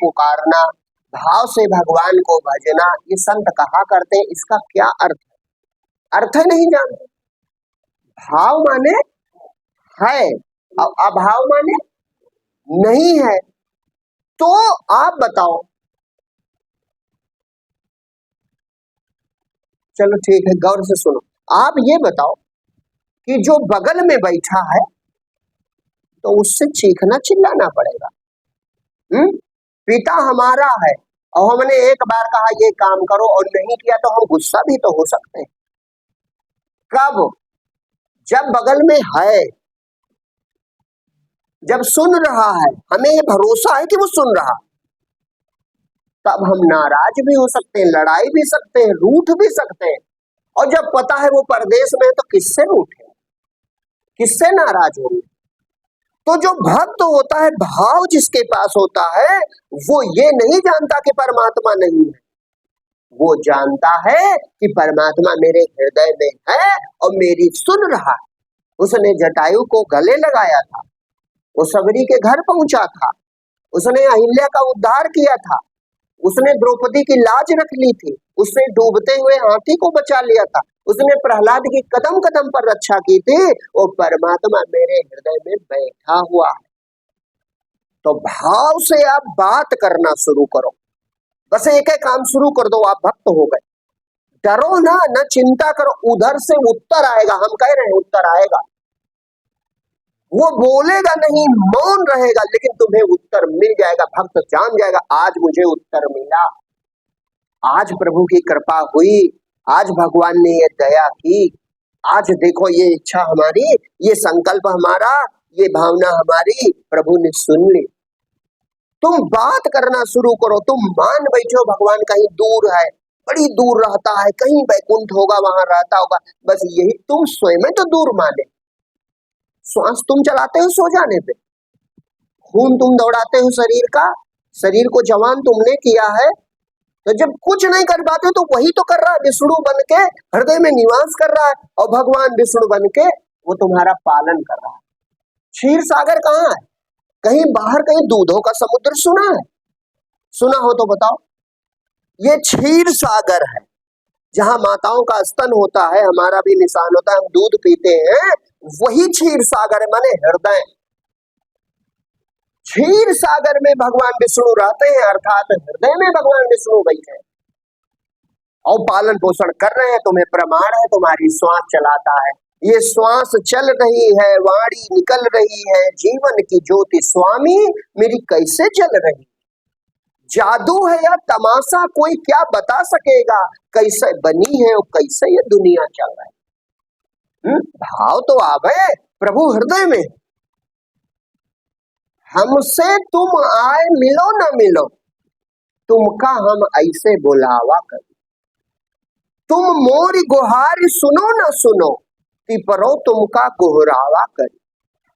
पुकारना, भाव से भगवान को भजना, ये संत कहा करते हैं। इसका क्या अर्थ है? अर्थ नहीं जानते। भाव माने है और अभाव माने नहीं है। तो आप बताओ, चलो ठीक है, गौर से सुनो। आप ये बताओ कि जो बगल में बैठा है तो उससे चीखना चिल्लाना पड़ेगा। पिता हमारा है और हमने एक बार कहा ये काम करो और नहीं किया तो हम गुस्सा भी तो हो सकते हैं। कब? जब बगल में है, जब सुन रहा है, हमें ये भरोसा है कि वो सुन रहा, तब हम नाराज भी हो सकते हैं, लड़ाई भी सकते हैं, रूठ भी सकते हैं। और जब पता है वो परदेश में है तो किससे रूठे, किससे नाराज होंगे? तो जो भक्त होता है, भाव जिसके पास होता है, वो ये नहीं जानता कि परमात्मा नहीं है। वो जानता है कि परमात्मा मेरे हृदय में है और मेरी सुन रहा है। उसने जटायु को गले लगाया था, वो सबरी के घर पहुंचा था, उसने अहिल्या का उद्धार किया था, उसने द्रौपदी की लाज रख ली थी, उसने डूबते हुए हाथी को बचा लिया था, उसने प्रहलाद की कदम कदम पर रक्षा की थी। वो परमात्मा मेरे हृदय में बैठा हुआ है। तो भाव से आप बात करना शुरू करो, बस एक एक काम शुरू कर दो, आप भक्त हो गए। डरो ना, न चिंता करो, उधर से उत्तर आएगा। हम कह रहे हैं उत्तर आएगा। वो बोलेगा नहीं, मौन रहेगा, लेकिन तुम्हें उत्तर मिल जाएगा। भक्त जान जाएगा आज मुझे उत्तर मिला, आज प्रभु की कृपा हुई, आज भगवान ने ये दया की, आज देखो ये इच्छा हमारी, ये संकल्प हमारा, ये भावना हमारी प्रभु ने सुन ली। तुम बात करना शुरू करो। तुम मान बैठो भगवान कहीं दूर है, बड़ी दूर रहता है, कहीं वैकुंठ होगा वहां रहता होगा, बस यही तुम स्वयं तो दूर माने। श्वास तुम चलाते हो सो जाने पे, खून तुम दौड़ाते हो शरीर का, शरीर को जवान तुमने किया है, तो जब कुछ नहीं कर पाते तो वही तो कर रहा है, विष्णु बन के हृदय में निवास कर रहा है, और भगवान विष्णु बन के वो तुम्हारा पालन कर रहा है। क्षीर सागर कहाँ है? कहीं बाहर, कहीं दूधों का समुद्र सुना है? सुना हो तो बताओ। ये क्षीर सागर है, जहां माताओं का स्तन होता है, हमारा भी निशान होता है, हम दूध पीते हैं, वही क्षीर सागर माने हृदय। क्षीर सागर में भगवान विष्णु रहते हैं, अर्थात हृदय में भगवान विष्णु बैठे हैं और पालन पोषण कर रहे हैं। तुम्हें प्रमाण है, तुम्हारी श्वास चलाता है, ये श्वास चल रही है, वाणी निकल रही है, जीवन की ज्योति स्वामी मेरी कैसे जल रही। जादू है या तमाशा, कोई क्या बता सकेगा कैसे बनी है और कैसे ये दुनिया चल रही है। भाव तो आवे, प्रभु हृदय में। हमसे तुम आए मिलो न मिलो, तुमका हम ऐसे बुलावा कर। तुम मोरी गुहारी सुनो न सुनो, तिपरो तुमका गुहरावा कर।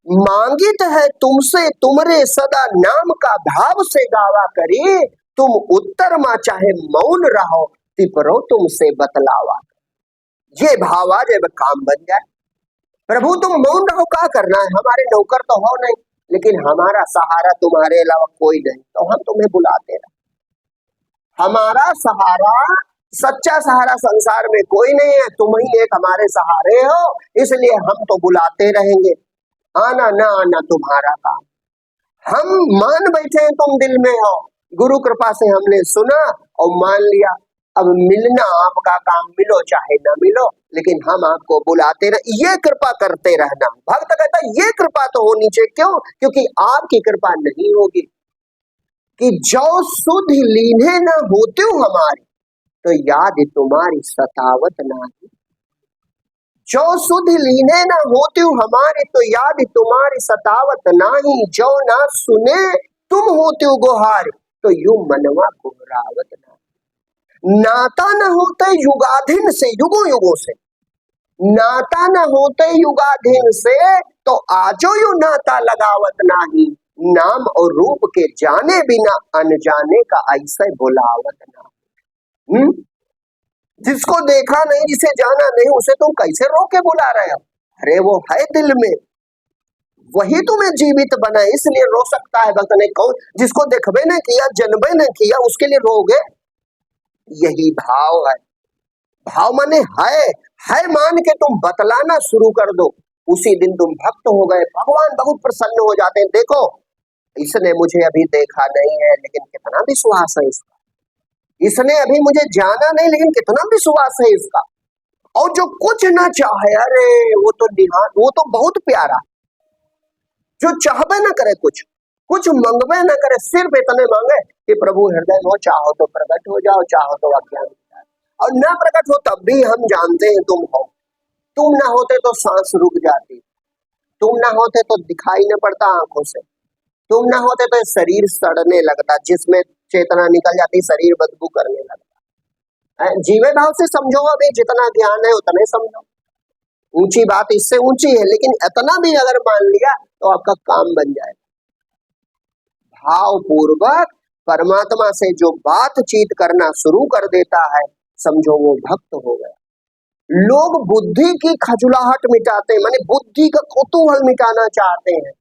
मांगित है तुमसे तुमरे सदा नाम का, भाव से गावा करी। तुम उत्तर मा चाहे मौन रहो, तिपरो तुमसे बतलावा। ये भाव आ जाए, काम बन जाए। प्रभु तुम मौन रहो, क्या करना है, हमारे नौकर तो हो नहीं, लेकिन हमारा सहारा तुम्हारे अलावा कोई नहीं, तो हम तुम्हें बुलाते रहे। हमारा सहारा, सच्चा सहारा संसार में कोई नहीं है, तुम ही एक हमारे सहारे हो, इसलिए हम तो बुलाते रहेंगे। आना ना आना तुम्हारा काम, हम मान बैठे हैं तुम दिल में हो। गुरु कृपा से हमने सुना और मान लिया, अब मिलना आपका काम, मिलो चाहे ना मिलो, लेकिन हम आपको बुलाते रहे, ये कृपा करते रहना। भक्त कहता है ये कृपा तो होनी चाहिए, क्यों? क्योंकि आपकी कृपा नहीं होगी कि जो सुध लीने न होते हो हमारी, तो याद तुम्हारी सतावत नाही। जो सुध लीने न होती हमारी, तो याद तुम्हारी सतावत नाही। जो ना सुने तुम होते हो गुहार, तो यू मनवा गुहरावत नाही। नाता न होते युगाधीन से, युगों युगों से नाता न होते युगाधीन से, तो आजो यू नाता लगावत नाही। नाम और रूप के जाने बिना अनजाने का ऐसे बुलावत नाही। जिसको देखा नहीं, जिसे जाना नहीं, उसे तुम कैसे रोके बुला रहे हो? अरे वो है दिल में, वही तुम्हें जीवित बनाए, इसलिए रो सकता है भक्त ने। कौन? जिसको देखबे न किया, जनबे न किया, उसके लिए रोगे? यही भाव है। भाव माने है मान के तुम बतलाना शुरू कर दो, उसी दिन तुम भक्त हो गए। भगवान बहुत प्रसन्न हो जाते हैं। देखो इसने मुझे अभी देखा नहीं है, लेकिन कितना विश्वास है इसका। इसने अभी मुझे जाना नहीं, लेकिन कितना विश्वास है इसका। और जो कुछ ना चाहे, अरे वो तो बहुत प्यारा। जो चाहबे न करे, कुछ मंगबे न करे, सिर्फ इतने मांगे कि प्रभु हृदय में हो, चाहो तो प्रकट हो जाओ, चाहो तो अज्ञान हो जाए। और ना प्रकट हो तब भी हम जानते हैं तुम हो। तुम ना होते तो सांस रुक जाती, तुम ना होते तो दिखाई न पड़ता आंखों से, तुम ना होते तो शरीर सड़ने लगता, जिसमें चेतना निकल जाती, शरीर बदबू करने लगता। जीवे भाव से समझो, अभी जितना ज्ञान है उतने समझो। ऊंची बात इससे ऊंची है, लेकिन इतना भी अगर मान लिया तो आपका काम बन जाए। भाव पूर्वक परमात्मा से जो बातचीत करना शुरू कर देता है, समझो वो भक्त हो गया। लोग बुद्धि की खजुलाहट मिटाते हैं, माने बुद्धि का कौतूहल मिटाना चाहते हैं,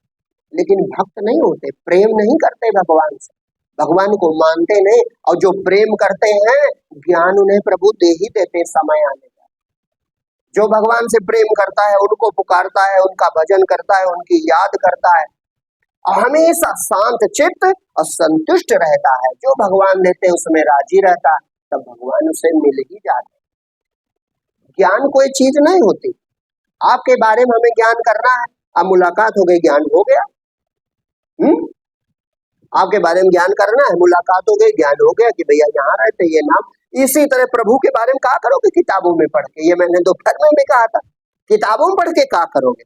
लेकिन भक्त नहीं होते, प्रेम नहीं करते भगवान से, भगवान को मानते नहीं। और जो प्रेम करते हैं, ज्ञान उन्हें प्रभु दे ही देते समय आने का। जो भगवान से प्रेम करता है, उनको पुकारता है, उनका भजन करता है, उनकी याद करता है, हमेशा शांत चित्त और संतुष्ट रहता है, जो भगवान देते हैं उसमें राजी रहता है, तब भगवान उसे मिल ही जाते। ज्ञान कोई चीज नहीं होती। आपके बारे में हमें ज्ञान करना है, अब मुलाकात हो गई, ज्ञान हो गया। आपके बारे में ज्ञान करना है, मुलाकात हो गई, ज्ञान हो गया कि भैया यहाँ रहते, ये नाम। इसी तरह प्रभु के बारे में क्या करोगे किताबों में पढ़ के? ये मैंने दोपहर में भी कहा था, किताबों में पढ़ के क्या करोगे?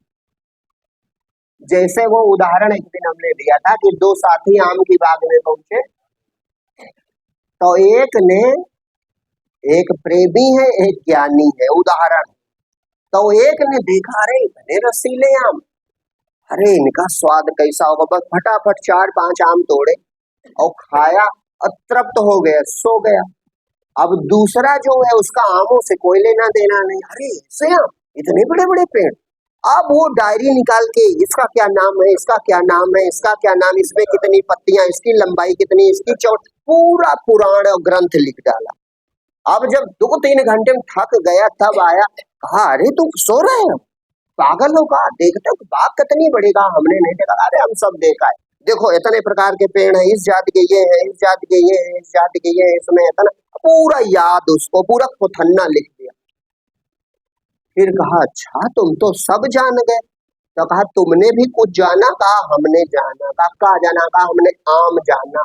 जैसे वो उदाहरण एक दिन हमने दिया था कि दो साथी आम की बाग में पहुंचे, तो एक प्रेमी है, एक ज्ञानी है, उदाहरण। तो एक ने देखा, अरे इतने रसीले आम, अरे इनका स्वाद कैसा होगा, बस फटाफट 4-5 आम तोड़े और खाया, अतृप्त हो गया, सो गया। अब दूसरा जो है, उसका आमों से कोई लेना देना नहीं, अरे ऐसे आम, इतने बड़े बड़े पेड़। अब वो डायरी निकाल के, इसका क्या नाम है, इसका क्या नाम है, इसका क्या नाम, इसमें कितनी पत्तियां, इसकी लंबाई कितनी, इसकी चौड़ाई, पूरा पुराण और ग्रंथ लिख डाला। अब जब 2-3 घंटे में थक गया, तब आया, कहा अरे तुम सो रहे हो, पागल हो? कहा देखते हो बाग कितनी बड़ी? कहा हमने नहीं देखा। अरे हम सब देखा है, देखो इतने प्रकार के पेड़ हैं, इस जाति के ये है, इस जाति के ये है, इस जाति के ये है, इसमें इतना, पूरा याद, उसको पूरा खुथन्ना लिख दिया। फिर कहा अच्छा तुम तो सब जान गए। तो कहा तुमने भी कुछ जाना? कहा हमने जाना। कहा जाना? कहा हमने आम जाना।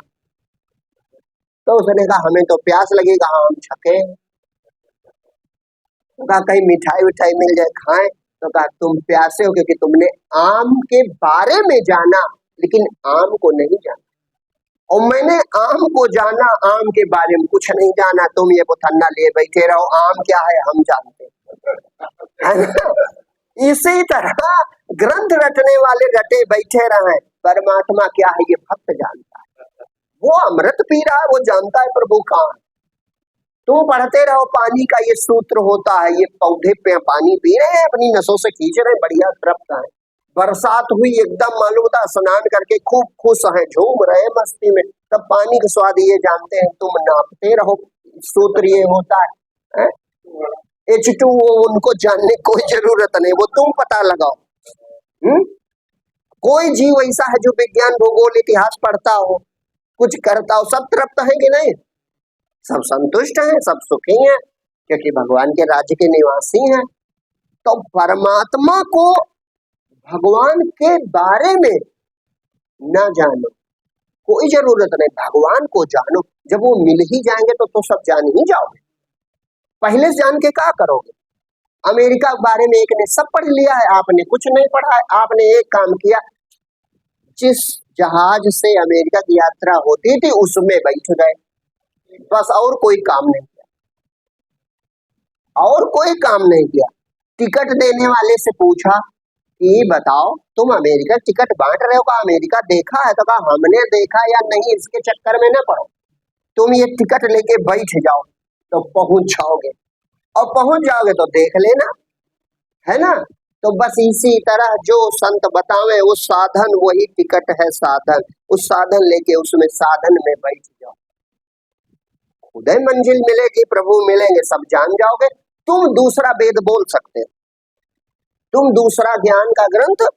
तो उसने कहा हमें तो प्यास लगी। कहा हम छके। तो कहा कहीं मिठाई विठाई मिल जाए खाएं। तो कहा तुम प्यासे हो क्योंकि तुमने आम के बारे में जाना, लेकिन आम को नहीं जाना। और मैंने आम को जाना, आम के बारे में कुछ नहीं जाना। तुम ये बुथन्ना लिए बैठे रहो, आम क्या है हम जानते हैं। इसी तरह ग्रंथ रटने वाले रटे बैठे रहे, परमात्मा क्या है ये भक्त जानता है। वो अमृत पी रहा है, वो जानता है प्रभु कहाँ। तुम पढ़ते रहो, पानी का ये सूत्र होता है, ये पौधे पे पानी पी रहे हैं, अपनी नसों से खींच रहे हैं, बढ़िया तृप्त है। बरसात हुई, एकदम मालूम होता, स्नान करके खूब खुश है, झूम रहे मस्ती में, तब पानी का स्वाद ये जानते हैं। तुम नापते रहो, सूत्र ये होता है, H2O, उनको जानने कोई जरूरत नहीं, वो तुम पता लगाओ। कोई जीव ऐसा है जो विज्ञान, भूगोल, इतिहास पढ़ता हो, कुछ करता हो, सब तृप्त है कि नहीं? सब संतुष्ट हैं, सब सुखी हैं, क्योंकि भगवान के राज्य के निवासी हैं। तो परमात्मा को, भगवान के बारे में ना जानो, कोई जरूरत नहीं, भगवान को जानो। जब वो मिल ही जाएंगे तो सब जान ही जाओगे। पहले से जान के क्या करोगे? अमेरिका के बारे में एक ने सब पढ़ लिया है, आपने कुछ नहीं पढ़ा है। आपने एक काम किया, जिस जहाज से अमेरिका की यात्रा होती थी उसमें बैठ गए, बस, और कोई काम नहीं किया, और कोई काम नहीं किया। टिकट देने वाले से पूछा कि बताओ तुम अमेरिका टिकट बांट रहे हो, का अमेरिका देखा है? तो कहा हमने देखा या नहीं, इसके चक्कर में ना पड़ो, तुम ये टिकट लेके बैठ जाओ तो पहुंच जाओगे, और पहुंच जाओगे तो देख लेना, है ना। तो बस इसी तरह जो संत बतावे वो साधन, वही टिकट है साधन। उस साधन लेके उसमें साधन में बैठ जाओ, खुद ही मंजिल मिलेगी, प्रभु मिलेंगे, सब जान जाओगे। तुम दूसरा वेद बोल सकते हो, तुम दूसरा ज्ञान का ग्रंथ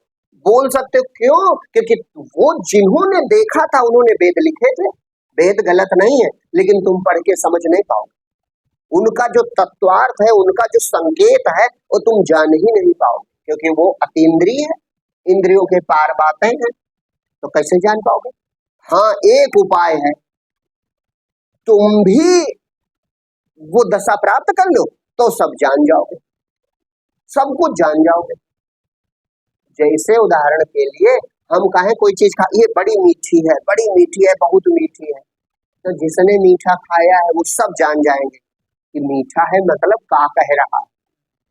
बोल सकते हो। क्यों? क्योंकि वो जिन्होंने देखा था उन्होंने वेद लिखे थे। वेद गलत नहीं है, लेकिन तुम पढ़ के समझ नहीं पाओगे। उनका जो तत्वार्थ है, उनका जो संकेत है, वो तुम जान ही नहीं पाओगे, क्योंकि वो अतीन्द्रिय है, इंद्रियों के पार बातें हैं, तो कैसे जान पाओगे? हाँ, एक उपाय है, तुम भी वो दशा प्राप्त कर लो तो सब जान जाओगे, सब कुछ जान जाओगे। जैसे उदाहरण के लिए हम कहें कोई चीज खा, ये बड़ी मीठी है, बड़ी मीठी है, बहुत मीठी है, तो जिसने मीठा खाया है वो सब जान जाएंगे कि मीठा है मतलब का कह रहा है।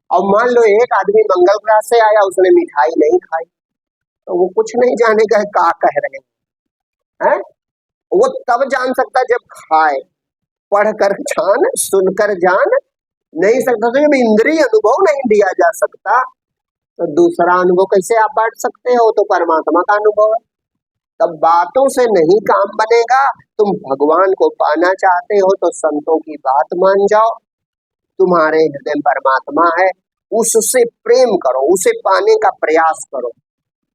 और मान लो एक आदमी मंगल ग्रह से आया, उसने मिठाई नहीं खाई, तो वो कुछ नहीं जानेगा का कह रहे हैं। वो तब जान सकता जब खाए, पढ़कर जान, सुनकर जान नहीं सकता। तो जब इंद्रिय अनुभव नहीं दिया जा सकता तो दूसरा अनुभव कैसे आप बांट सकते हो? तो परमात्मा का अनुभव है। तब बातों से नहीं काम बनेगा। तुम भगवान को पाना चाहते हो तो संतों की बात मान जाओ, तुम्हारे हृदय में परमात्मा है, उससे प्रेम करो, उसे पाने का प्रयास करो।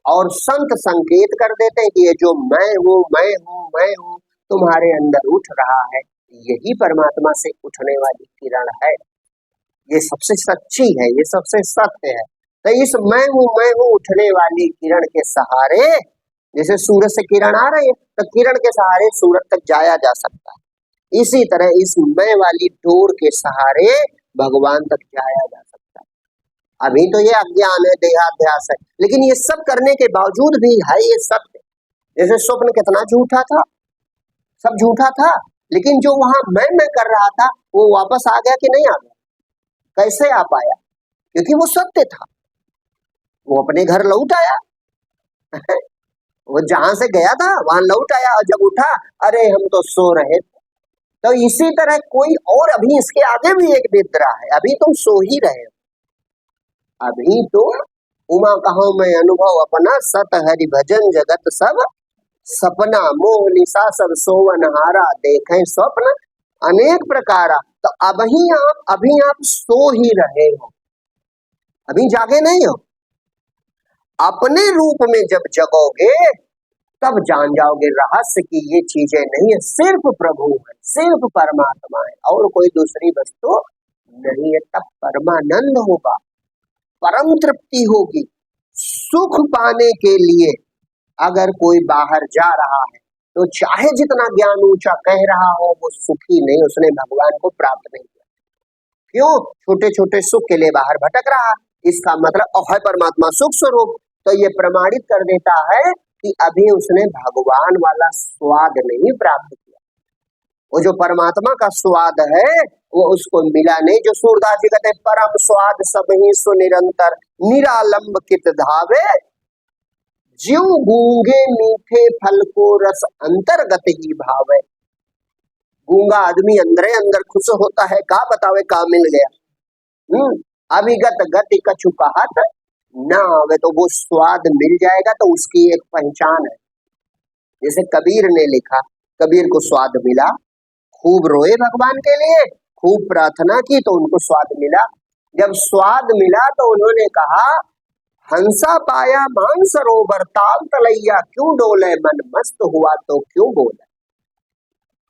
और संत संकेत कर देते हैं कि ये जो मैं हूँ, मैं हूँ, मैं हूँ, तुम्हारे अंदर उठ रहा है, यही परमात्मा से उठने वाली किरण है। ये सबसे सच्ची है, ये सबसे सत्य है। तो इस मैं हूँ उठने वाली किरण के सहारे, जैसे सूरज से किरण आ रही है तो किरण के सहारे सूरज तक जाया जा सकता है, इसी तरह इस मैं वाली डोर के सहारे भगवान तक जाया जा सकता है। अभी तो ये अज्ञान है, देहाध्यास है, लेकिन ये सब करने के बावजूद भी है ये सत्य। जैसे स्वप्न कितना झूठा था, सब झूठा था, लेकिन जो वहां मैं कर रहा था वो वापस आ गया कि नहीं आ गया? कैसे आ पाया? क्योंकि वो सत्य था, वो अपने घर लौट आया। वो जहां से गया था वहां लौट आया, और जब उठा, अरे हम तो सो रहे थे। तो इसी तरह कोई और, अभी इसके आगे भी एक निद्रा है, अभी तुम सो ही रहे हो, अभी तुम उमा कहो मैं अनुभव अपना, सत हरि भजन जगत सब सपना, मोह निशा सब सोवन हारा, देखें स्वप्न अनेक प्रकारा। तो अभी आप सो ही रहे हो, अभी जागे नहीं हो। अपने रूप में जब जगोगे तब जान जाओगे रहस्य की ये चीजें नहीं है, सिर्फ प्रभु है, सिर्फ परमात्मा है, और कोई दूसरी वस्तु नहीं है। तब परमानंद होगा, परम तृप्ति होगी। सुख पाने के लिए अगर कोई बाहर जा रहा है तो चाहे जितना ज्ञान ऊंचा कह रहा हो, वो सुखी नहीं, उसने भगवान को प्राप्त नहीं किया। क्यों? छोटे छोटे सुख के लिए बाहर भटक रहा, इसका मतलब है परमात्मा सुख स्वरूप। तो ये प्रमाणित कर देता है कि अभी उसने भगवान वाला स्वाद नहीं प्राप्त किया। वो जो परमात्मा का स्वाद है वो उसको मिला नहीं। जो सूरदास जी कहते परम स्वाद सब ही सुनिरंतर, निरालंब कित धावे, ज्यों गूंगे मीठे फल को रस अंतर्गत ही भावे। गूंगा आदमी अंदर अंदर खुश होता है, का बतावे का मिल गया। अभिगत गति कछु कहत ना आवे, तो वो स्वाद मिल जाएगा तो उसकी एक पहचान है। जैसे कबीर ने लिखा, कबीर को स्वाद मिला, खूब रोए भगवान के लिए, खूब प्रार्थना की तो उनको स्वाद मिला। जब स्वाद मिला तो उन्होंने कहा, हंसा पाया मान सरोवर, ताल तलैया क्यों डोले, मन मस्त हुआ तो क्यों बोले।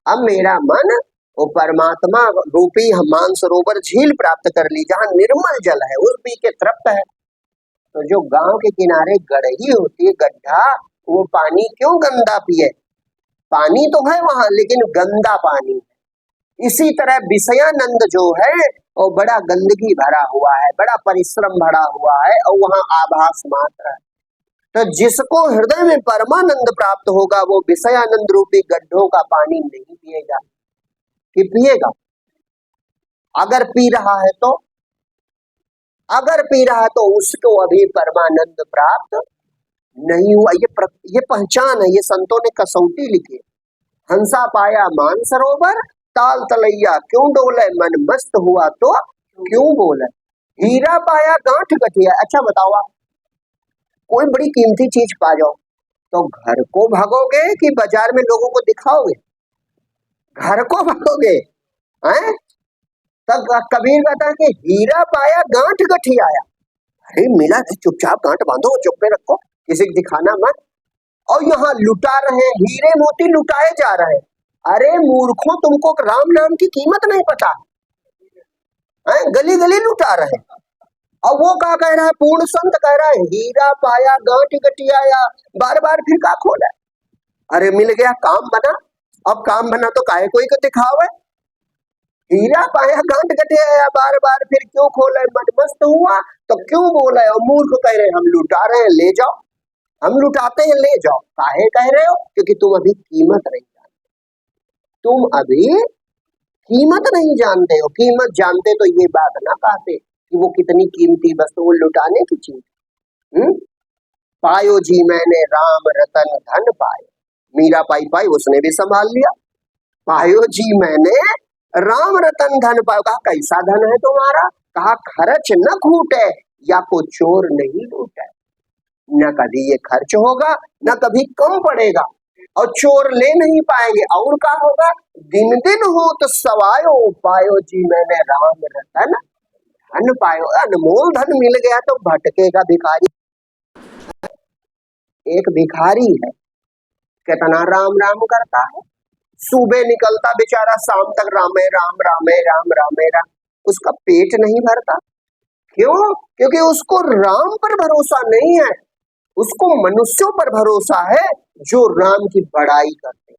अब मेरा मन वो परमात्मा रूपी मान सरोवर झील प्राप्त कर ली, जहाँ निर्मल जल है, उस पी के तृप्त है। तो जो गांव के किनारे गड़ही होती है, गड्ढा, वो पानी क्यों गंदा पिए? पानी तो है वहां, लेकिन गंदा पानी है। इसी तरह विषयानंद जो है वो बड़ा गंदगी भरा हुआ है, बड़ा परिश्रम भरा हुआ है, और वहां आभास मात्र है। तो जिसको हृदय में परमानंद प्राप्त होगा वो विषयानंद रूपी गड्ढों का पानी नहीं पिएगा, कि पिएगा? अगर पी रहा है तो, अगर पी रहा है तो उसको अभी परमानंद प्राप्त नहीं हुआ। ये पहचान है, ये संतों ने कसौटी लिखी। हंसा पाया मान सरोवर, ताल तलैया क्यों डोले, मन मस्त हुआ तो क्यों बोले। हीरा पाया गांठ गठिया। अच्छा बताओ आप, कोई बड़ी कीमती चीज पा जाओ तो घर को भागोगे कि बाजार में लोगों को दिखाओगे? घर को भागोगे हैं? तब कबीर कहता है कि हीरा पाया गांठ गठियाया। अरे मिला तो चुपचाप गांठ बांधो, चुप पे रखो, किसी को दिखाना मत। और यहाँ लुटा रहे, हीरे मोती लुटाए जा रहे हैं। अरे मूर्खों, तुमको राम नाम की कीमत नहीं पता है? गली गली लुटा रहे। और वो क्या कह रहा है? पूर्ण संत कह रहा है हीरा पाया गांठ गठियाया। बार बार फिर का खोला? अरे मिल गया, काम बना। अब काम बना तो काहे कोई को दिखावे? हीरा पाया गांठ गठियाया, बार बार फिर क्यों खोला? मन मस्त हुआ तो क्यों बोला है? और मूर्ख कह रहे हैं हम लुटा रहे हैं, ले जाओ, हम लुटाते हैं, ले जाओ। काहे कह रहे हो? क्योंकि तुम अभी कीमत नहीं जानते। तुम अभी कीमत नहीं जानते हो। कीमत जानते तो ये बात ना कहते कि वो कितनी कीमती वस्तु, वो लुटाने की चीज। पायो जी मैंने राम रतन धन पायो। मीरा पाई उसने भी संभाल लिया। पायो जी मैंने राम रतन धन पायो। कहा कैसा धन है तुम्हारा? कहा खर्च न खूटे या को चोर नहीं लूटे। न कभी ये खर्च होगा, न कभी कम पड़ेगा, और चोर ले नहीं पाएंगे। और क्या होगा? दिन दिन हो तो सवायो, पायो जी मैंने राम रतन धन पायो। अनमोल धन मिल गया तो भटकेगा भिखारी। एक भिखारी है, कितना राम राम करता है, सुबह निकलता बेचारा, शाम तक रामे राम रामे राम रामे राम। उसका पेट नहीं भरता। क्यों? क्योंकि उसको राम पर भरोसा नहीं है, उसको मनुष्यों पर भरोसा है जो राम की बड़ाई करते हैं,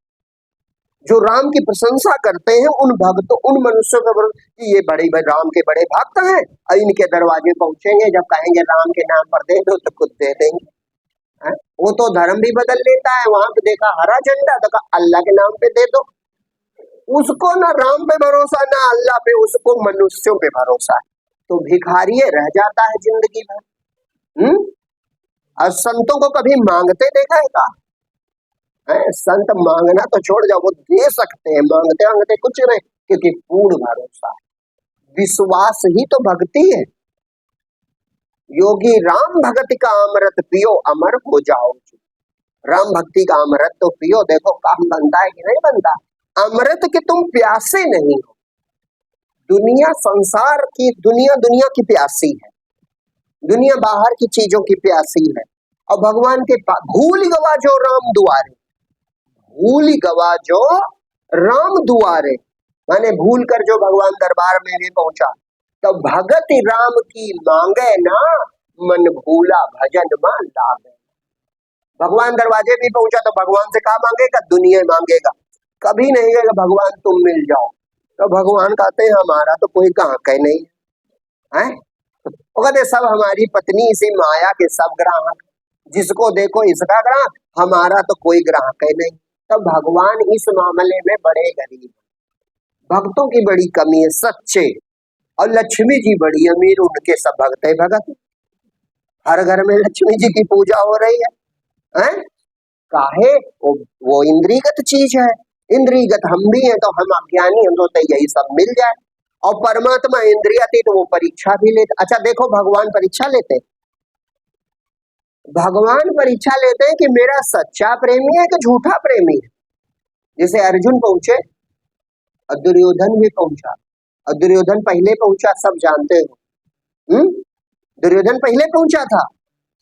जो राम की प्रशंसा करते हैं। उन भक्तों, उन मनुष्यों पर कि ये बड़े राम के बड़े भक्त हैं, और इनके दरवाजे पहुंचेंगे, जब कहेंगे राम के नाम पर दे दो तो खुद दे देंगे। है? वो तो धर्म भी बदल लेता है। वहां पे देखा हरा झंडा, तो कहा अल्लाह के नाम पे दे दो। उसको ना राम पे भरोसा, ना अल्लाह पे, उसको मनुष्यों पे भरोसा है। तो भिखारी रह जाता है जिंदगी भर। और संतों को कभी मांगते देखा है? का है? संत मांगना तो छोड़ जाओ, वो दे सकते हैं, मांगते मांगते कुछ नहीं, क्योंकि पूर्ण भरोसा है। विश्वास ही तो भक्ति है। योगी राम भगति का अमृत पियो, अमर हो जाओ। राम भक्ति का अमृत तो पियो, देखो काम बनता है कि नहीं बनता। अमृत के तुम प्यासे नहीं हो। दुनिया संसार की, दुनिया की प्यासी है, दुनिया बाहर की चीजों की प्यासी है। और भगवान के पास भूल गवा जो राम दुआरे, भूल गवा जो राम दुआरे, माने भूल कर जो भगवान दरबार में भी पहुंचा, तो भगत राम की मांगे ना, मन भूला भजन मा लागे। भगवान दरवाजे भी पहुंचा तो भगवान से कहा मांगेगा? दुनिया मांगेगा। कभी नहीं कहेगा भगवान तुम मिल जाओ। तो भगवान कहते हैं हमारा तो कोई ग्राहक है नहीं है। वो कहते सब हमारी पत्नी इसी माया के सब ग्राहक, जिसको देखो इसका ग्राहक, हमारा तो कोई ग्राहक है नहीं। तो भगवान इस मामले में बड़े गरीब, भक्तों की बड़ी कमी है, सच्चे। और लक्ष्मी जी बड़ी अमीर, उनके सब भक्त है भगत। हर घर में लक्ष्मी जी की पूजा हो रही है। काहे? वो इंद्रियगत चीज है। इंद्रियगत हम भी हैं, तो हम अज्ञानी, हम तो यही सब मिल जाए। और परमात्मा इंद्रियातीत, तो वो परीक्षा भी लेते। अच्छा देखो, भगवान परीक्षा लेते हैं। भगवान परीक्षा लेते हैं कि मेरा सच्चा प्रेमी है कि झूठा प्रेमी है। जैसे अर्जुन पहुंचे और दुर्योधन भी पहुंचा, और दुर्योधन पहले पहुंचा, सब जानते हो। दुर्योधन पहले पहुंचा था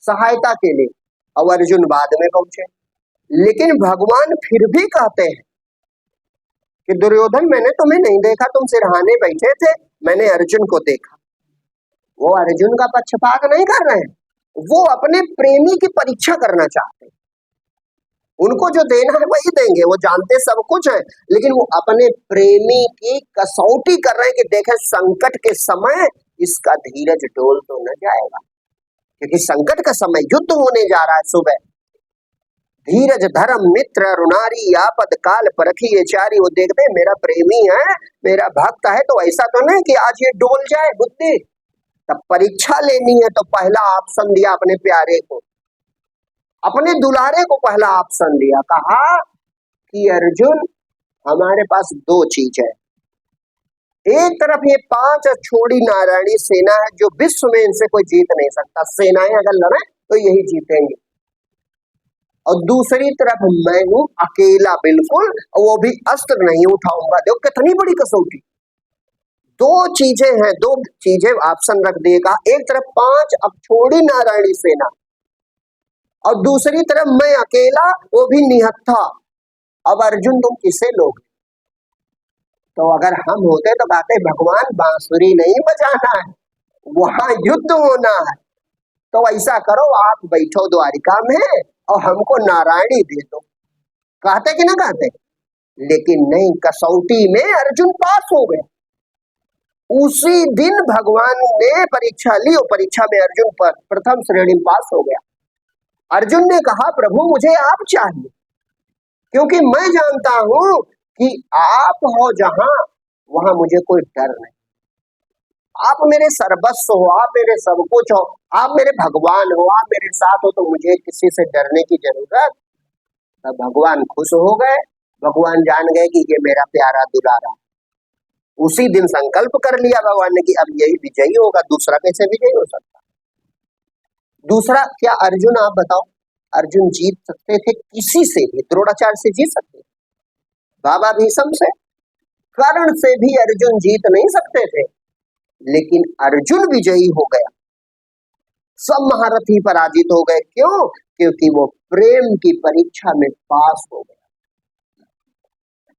सहायता के लिए, और अर्जुन बाद में पहुंचे। लेकिन भगवान फिर भी कहते हैं कि दुर्योधन मैंने तुम्हें नहीं देखा, तुम सिरहाने बैठे थे, मैंने अर्जुन को देखा। वो अर्जुन का पक्षपात नहीं कर रहे हैं, वो अपने प्रेमी की परीक्षा करना चाहते हैं। उनको जो देना है वही देंगे, वो जानते सब कुछ है, लेकिन वो अपने प्रेमी की कसौटी कर रहे हैं कि देखें संकट के समय इसका धीरज डोल तो न जाएगा, क्योंकि संकट का समय, युद्ध होने जा रहा है। सुबह धीरज धर्म मित्र रुनारी आपद काल परखिए चारी। वो देखते हैं मेरा प्रेमी है, मेरा भक्त है, तो ऐसा तो नहीं कि आज ये डोल जाए बुद्धि। तब परीक्षा लेनी है तो पहला ऑप्शन दिया अपने प्यारे को, अपने दुलारे को पहला ऑप्शन दिया। कहा कि अर्जुन हमारे पास दो चीज है, एक तरफ ये 5 छोड़ी नारायणी सेना है जो विश्व में इनसे कोई जीत नहीं सकता, सेनाएं अगर लड़े तो यही जीतेंगे, और दूसरी तरफ मैं हूं अकेला बिल्कुल, और वो भी अस्त्र नहीं उठाऊंगा। देखो कितनी बड़ी कसौटी। दो चीजें हैं, दो चीजें ऑप्शन रख देगा, एक तरफ 5 अक्षोणी नारायणी सेना और दूसरी तरफ मैं अकेला, वो भी निहत्था। अब अर्जुन तुम किसे लोगे? तो अगर हम होते तो कहते भगवान बांसुरी नहीं बजाना है, वहां युद्ध होना है, तो ऐसा करो आप बैठो द्वारिका में और हमको नारायणी दे दो। कहते कि ना कहते? लेकिन नहीं, कसौटी में अर्जुन पास हो गया। उसी दिन भगवान ने परीक्षा ली और परीक्षा में अर्जुन पर प्रथम श्रेणी में पास हो गया। अर्जुन ने कहा प्रभु मुझे आप चाहिए, क्योंकि मैं जानता हूं कि आप हो जहां वहां मुझे कोई डर नहीं। आप मेरे सर्वस्व हो, आप मेरे सब कुछ हो, आप मेरे भगवान हो, आप मेरे साथ हो, तो मुझे किसी से डरने की जरूरत। तब भगवान खुश हो गए, भगवान जान गए कि ये मेरा प्यारा दुलारा। उसी दिन संकल्प कर लिया भगवान ने कि अब यही विजयी होगा, दूसरा कैसे विजयी हो सकता? दूसरा क्या अर्जुन, आप बताओ, अर्जुन जीत सकते थे किसी से भी? द्रोणाचार्य से जीत सकते, बाबा भीष्म से, कर्ण से भी अर्जुन जीत नहीं सकते थे, लेकिन अर्जुन विजयी हो गया। सब महारथी पराजित हो गए। क्यों? क्योंकि वो प्रेम की परीक्षा में पास हो गया।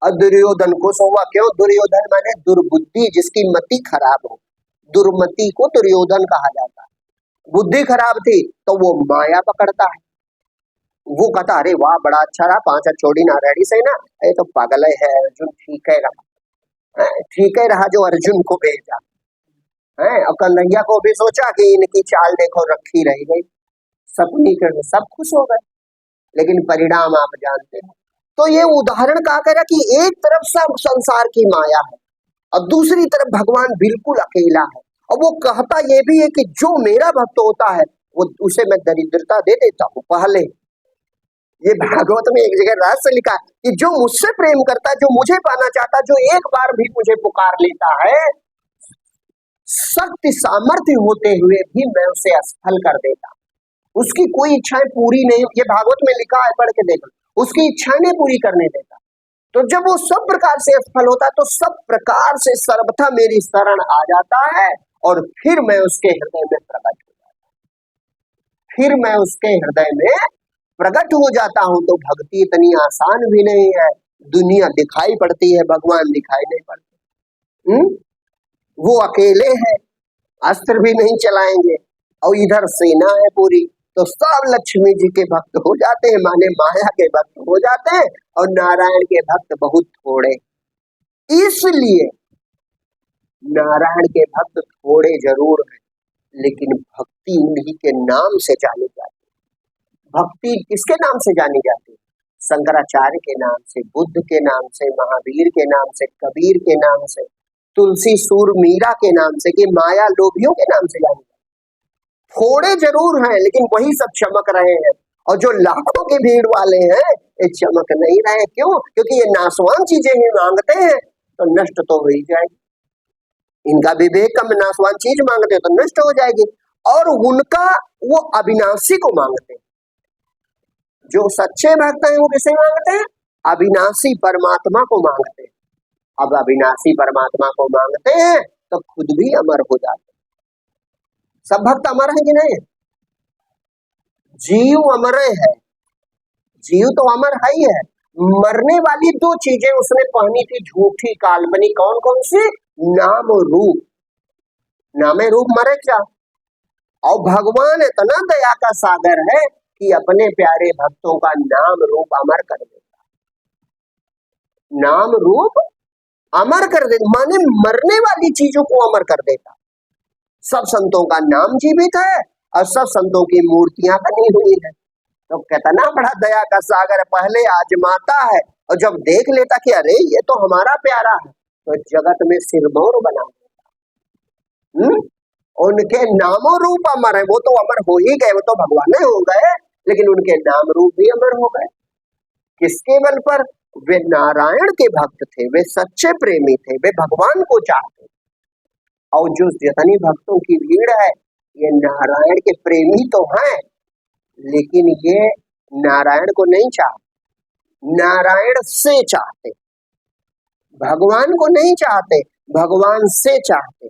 और दुर्योधन खुश हुआ। क्यों? दुर्योधन माने दुर्बुद्धि, जिसकी मति खराब हो, दुर्मति को दुर्योधन कहा जाता है। बुद्धि खराब थी तो वो माया पकड़ता है, वो कहता अरे वाह बड़ा अच्छा रहा, 5 छोड़ी नारायणी सेना, ये तो पागल है अर्जुन, ठीक है रहा, ठीक है रहा जो अर्जुन को भेजा है। और कन्हैया को भी सोचा कि इनकी चाल देखो रखी रह गई, सपनी कर सब खुश हो गए, लेकिन परिणाम आप जानते हो। तो ये उदाहरण कहा कह रहा कि एक तरफ सब संसार की माया है और दूसरी तरफ भगवान बिल्कुल अकेला है। और वो कहता ये भी है कि जो मेरा भक्त होता है वो उसे मैं दरिद्रता दे देता हूँ पहले। ये भागवत में एक जगह रहस्य लिखा है कि जो मुझसे प्रेम करता है, जो मुझे पाना चाहता है, जो एक बार भी मुझे पुकार लेता है, शक्ति सामर्थ्य होते हुए भी मैं उसे असफल कर देता। उसकी कोई इच्छाएं पूरी नहीं, ये भागवत में लिखा है, पढ़ के देखो, उसकी इच्छाएं नहीं पूरी करने देता। तो जब वो सब प्रकार से असफल होता है तो सब प्रकार से सर्वथा मेरी शरण आ जाता है और फिर मैं उसके हृदय में प्रकट हो जाता हूं। फिर मैं उसके हृदय में प्रकट हो जाता हूं। तो भक्ति इतनी आसान भी नहीं है। दुनिया दिखाई पड़ती है, भगवान दिखाई नहीं पड़ते। वो अकेले हैं, अस्त्र भी नहीं चलाएंगे, और इधर सेना है पूरी, तो सब लक्ष्मी जी के भक्त हो जाते हैं, माने माया के भक्त हो जाते हैं, और नारायण के भक्त बहुत थोड़े। इसलिए नारायण के भक्त थोड़े जरूर हैं, लेकिन भक्ति उन्हीं के नाम से जानी जाती है। भक्ति किसके नाम से जानी जाती है? शंकराचार्य के नाम से, बुद्ध के नाम से, महावीर के नाम से, कबीर के नाम से, तुलसी सूर मीरा के नाम से, कि माया लोभियों के नाम से जानी। थोड़े जरूर हैं लेकिन वही सब चमक रहे हैं, और जो लाखों की भीड़ वाले हैं ये चमक नहीं रहे। क्यों? क्योंकि ये नासवान चीजें ही मांगते हैं तो नष्ट तो हो ही जाएगी। इनका विवेक कम, नासवान चीज मांगते हैं तो नष्ट हो जाएगी, और उनका वो अविनाशी को मांगते हैं। जो सच्चे भक्त हैं वो किसे मांगते हैं? अविनाशी परमात्मा को मांगते हैं। अब अविनाशी परमात्मा को मांगते हैं तो खुद भी अमर हो जाते हैं। सब भक्त अमर है कि नहीं? जीव अमर है, जीव तो अमर है ही है। मरने वाली 2 चीजें उसने पहनी थी झूठी काल्पनिक, कौन कौन सी? नाम और रूप। नामे रूप मरे क्या? और भगवान इतना दया का सागर है कि अपने प्यारे भक्तों का नाम रूप अमर कर देता। नाम रूप अमर कर देता, माने मरने वाली चीजों को अमर कर देता। सब संतों का नाम जीवित है और सब संतों की मूर्तियां बनी हुई है। तो कितना बड़ा दया का सागर है। पहले आजमाता है और जब देख लेता कि अरे ये तो हमारा प्यारा है, तो जगत में सिरमौर बना देता। उनके नामों रूप अमर है। वो तो अमर हो ही गए, वो तो भगवान हो गए, लेकिन उनके नाम रूप भी अमर हो गए। किसके बल पर? वे नारायण के भक्त थे, वे सच्चे प्रेमी थे, वे भगवान को चाहते। और जो जितनी भक्तों की भीड़ है ये नारायण के प्रेमी तो हैं, लेकिन ये नारायण को नहीं चाहते, नारायण से चाहते, भगवान को नहीं चाहते, भगवान से चाहते।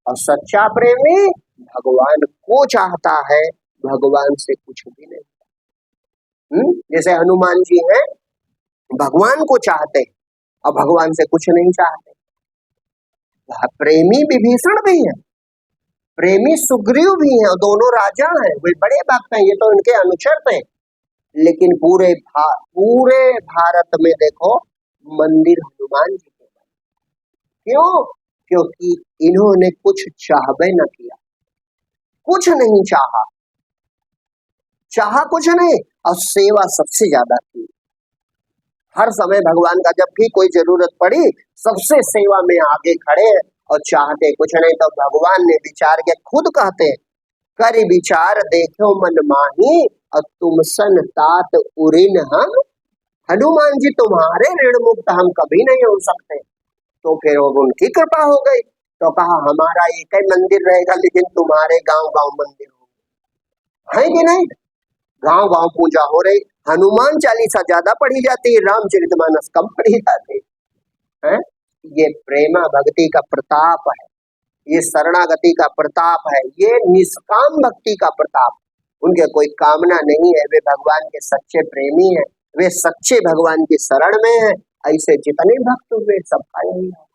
और सच्चा प्रेमी भगवान को चाहता है, भगवान से कुछ भी नहीं। जैसे हनुमान जी हैं, भगवान को चाहते और भगवान से कुछ नहीं चाहते। प्रेमी विभीषण भी है, प्रेमी सुग्रीव भी है, और दोनों राजा हैं, वे बड़े भक्त हैं, ये तो इनके अनुचर थे। लेकिन पूरे भारत में देखो मंदिर हनुमान जी के बने। क्यों? क्योंकि इन्होंने कुछ चाहबे न किया, कुछ नहीं चाहा, चाहा कुछ नहीं, और सेवा सबसे ज्यादा की। हर समय भगवान का जब भी कोई जरूरत पड़ी सबसे सेवा में आगे खड़े हैं, और चाहते कुछ नहीं। तो भगवान ने विचार के खुद कहते, कर विचार देखो मन माही, और तुम सन तात उरिन हम। हनुमान जी तुम्हारे ऋण मुक्त हम कभी नहीं हो सकते। तो फिर उनकी कृपा हो गई, तो कहा हमारा एक ही मंदिर रहेगा, लेकिन तुम्हारे गांव गांव मंदिर होंगे, है कि नहीं? गांव गांव पूजा हो रही, हनुमान चालीसा ज्यादा पढ़ी जाती है, रामचरितमानस कम पढ़ी जाती है। ये प्रेमा भक्ति का प्रताप है, ये शरणागति का प्रताप है, ये निष्काम भक्ति का प्रताप। उनके कोई कामना नहीं है, वे भगवान के सच्चे प्रेमी हैं, वे सच्चे भगवान की शरण में हैं। ऐसे जितने भक्त हुए सबका यही है।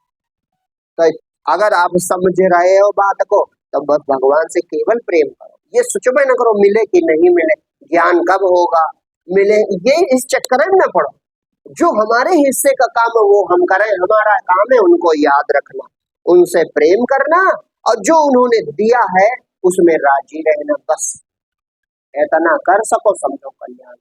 तो अगर आप समझ रहे हो बात को, तो बस भगवान से केवल प्रेम करो, ये सोचबे न करो मिले कि नहीं मिले, ज्ञान कब होगा, मिले, ये इस चक्कर में न पड़ो। जो हमारे हिस्से का काम है वो हम करें, हमारा काम है उनको याद रखना, उनसे प्रेम करना, और जो उन्होंने दिया है उसमें राजी रहना, बस इतना कर सको, समझो कल्याण।